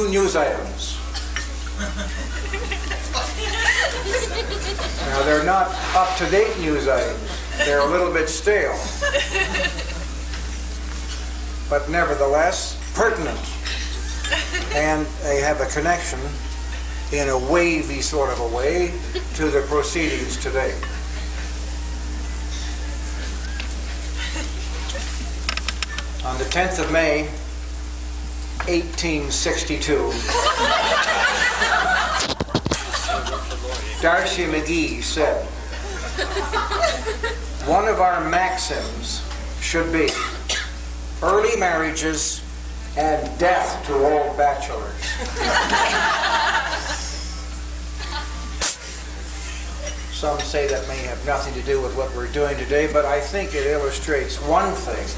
News items. Now, they're not up-to-date news items. They're a little bit stale. But nevertheless, pertinent. And they have a connection, in a wavy sort of a way, to the proceedings today. On the 10th of May, 1862, D'Arcy McGee said, "One of our maxims should be early marriages and death to old bachelors." Some say that may have nothing to do with what we're doing today, but I think it illustrates one thing,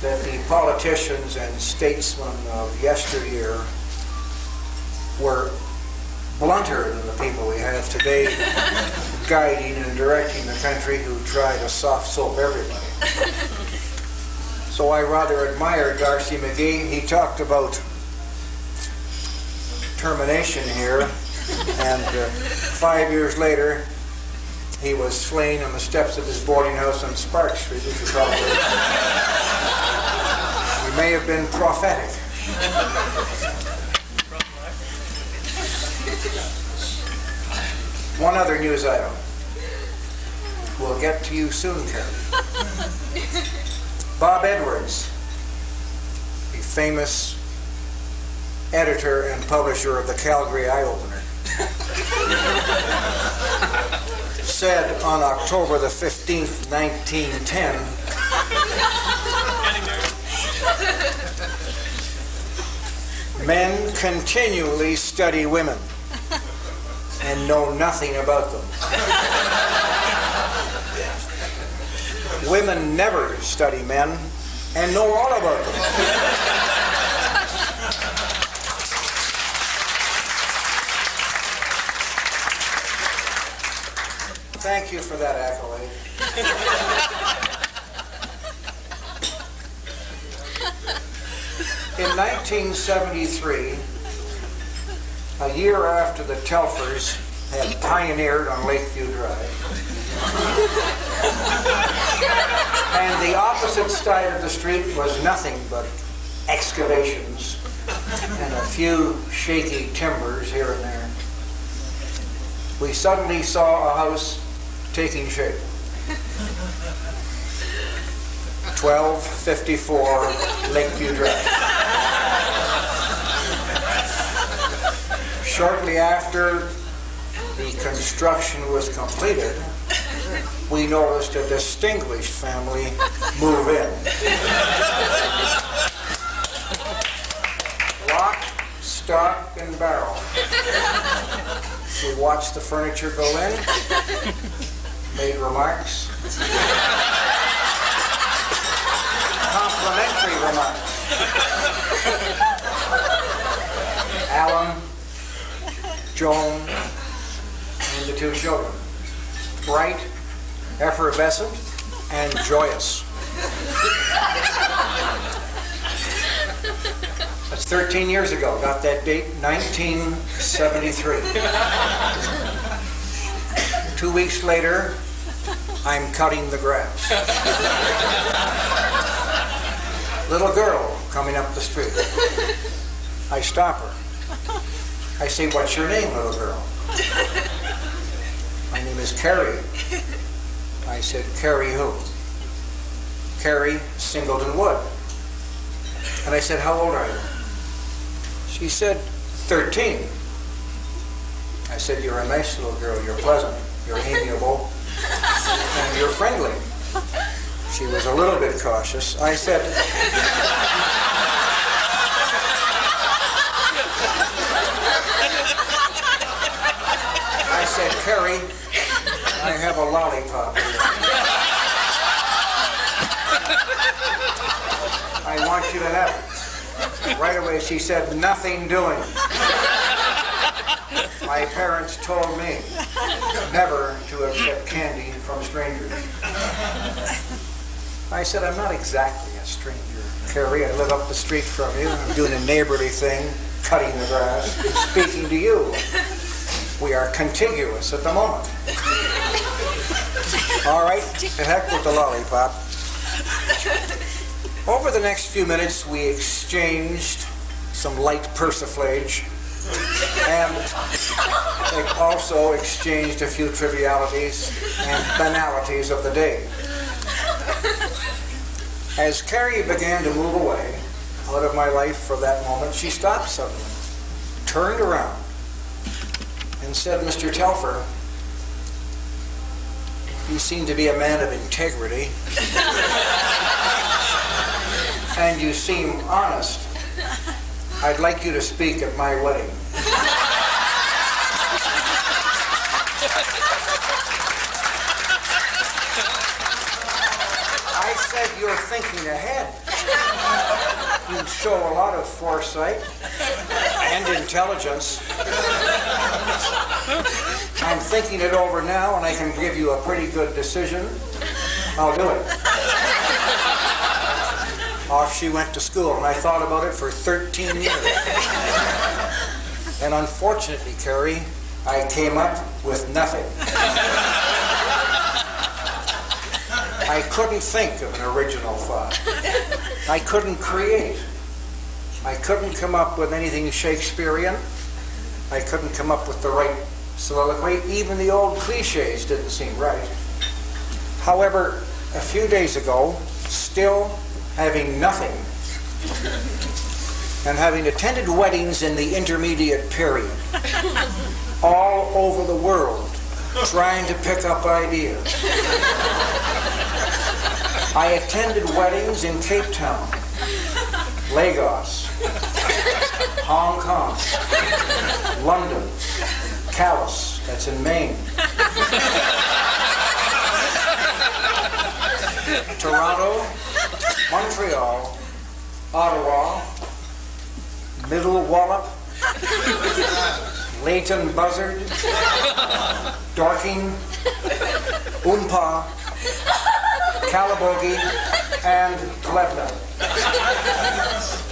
that the politicians and statesmen of yesteryear were blunter than the people we have today, guiding and directing the country, who try to soft soap everybody. So I rather admire D'Arcy McGee. He talked about termination here, and 5 years later, he was slain on the steps of his boarding house on Spark Street, which you probably... He may have been prophetic. One other news item. We'll get to you soon, Karen. Bob Edwards, the famous editor and publisher of the Calgary Eye-Opener, said on October the 15th, 1910, "Men continually study women and know nothing about them. Women never study men and know all about them." Thank you for that accolade. In 1973, a year after the Telfers had pioneered on Lakeview Drive, and the opposite side of the street was nothing but excavations and a few shaky timbers here and there, we suddenly saw a house taking shape. 1254 Lakeview Drive. Shortly after the construction was completed, we noticed a distinguished family move in. Lock, stock, and barrel. We watched the furniture go in, made remarks, complimentary remarks. Alan, Joan, and the two children. Bright, effervescent, and joyous. That's 13 years ago. Got that date, 1973. 2 weeks later, I'm cutting the grass. Little girl coming up the street. I stop her. I say, "What's your name, little girl?" "My name is Carrie." I said, "Carrie who?" "Carrie Singleton Wood." And I said, "How old are you?" She said, 13. I said, "You're a nice little girl. You're pleasant. You're amiable. And you're friendly." She was a little bit cautious. I said, "Carrie, I have a lollipop here. I want you to have it." Right away she said, "Nothing doing." My parents told me never to accept candy from strangers. I said, "I'm not exactly a stranger." Carrie. I live up the street from you. I'm doing a neighborly thing, cutting the grass, and speaking to you. We are contiguous at the moment. All right, to heck with the lollipop. Over the next few minutes, we exchanged some light persiflage and also exchanged a few trivialities and banalities of the day. As Carrie began to move away out of my life for that moment, she stopped suddenly, turned around, and said, "Mr. Telfer, you seem to be a man of integrity, and you seem honest. I'd like you to speak at my wedding." I said, "You're thinking ahead. You show a lot of foresight and intelligence. I'm thinking it over now, and I can give you a pretty good decision. I'll do it." Off she went to school, and I thought about it for 13 years. And unfortunately, Carrie, I came up with nothing. I couldn't think of an original thought. I couldn't create. I couldn't come up with anything Shakespearean. I couldn't come up with the right soliloquy. Even the old cliches didn't seem right. However, a few days ago, still having nothing, and having attended weddings in the intermediate period, all over the world, trying to pick up ideas. I attended weddings in Cape Town, Lagos, Hong Kong, London, Calais, that's in Maine, Toronto, Montreal, Ottawa, Middle Wallop, Leighton Buzzard, Dorking, Oompa, Calabogie, and Plevna.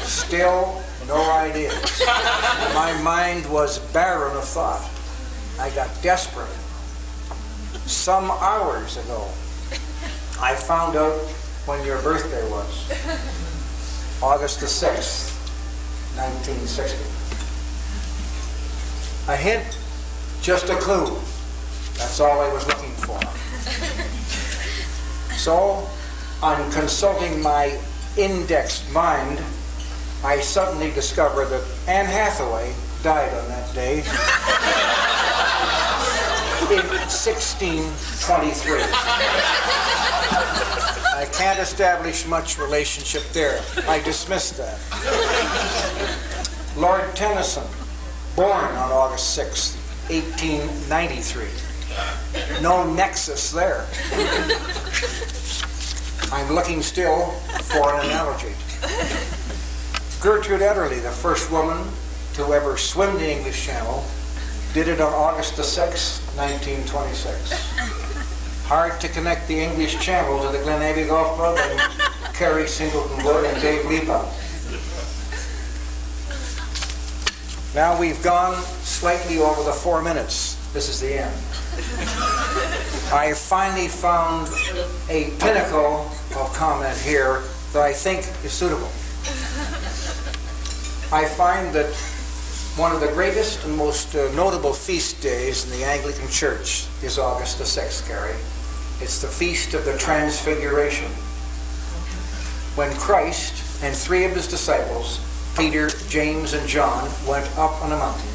Still no ideas. My mind was barren of thought. I got desperate. Some hours ago, I found out when your birthday was. August the 6th, 1960. A hint, just a clue. That's all I was looking for. So, on consulting my indexed mind, I suddenly discovered that Anne Hathaway died on that day in 1623. I can't establish much relationship there. I dismissed that. Lord Tennyson, born on August 6th, 1893. No nexus there. I'm looking still for an analogy. Gertrude Ederle, the first woman to ever swim the English Channel, did it on August the 6th, 1926. Hard to connect the English Channel to the Glen Abbey Golf Club and Carrie Singleton Wood and Dave Lipa. Now we've gone slightly over the 4 minutes. This is the end. I finally found a pinnacle of comment here that I think is suitable. I find that one of the greatest and most notable feast days in the Anglican Church is August the 6th, Carrie. It's the Feast of the Transfiguration, when Christ and 3 of his disciples, Peter, James, and John, went up on a mountain.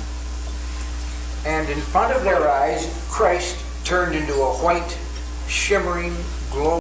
And in front of their eyes, Christ turned into a white, shimmering, glowing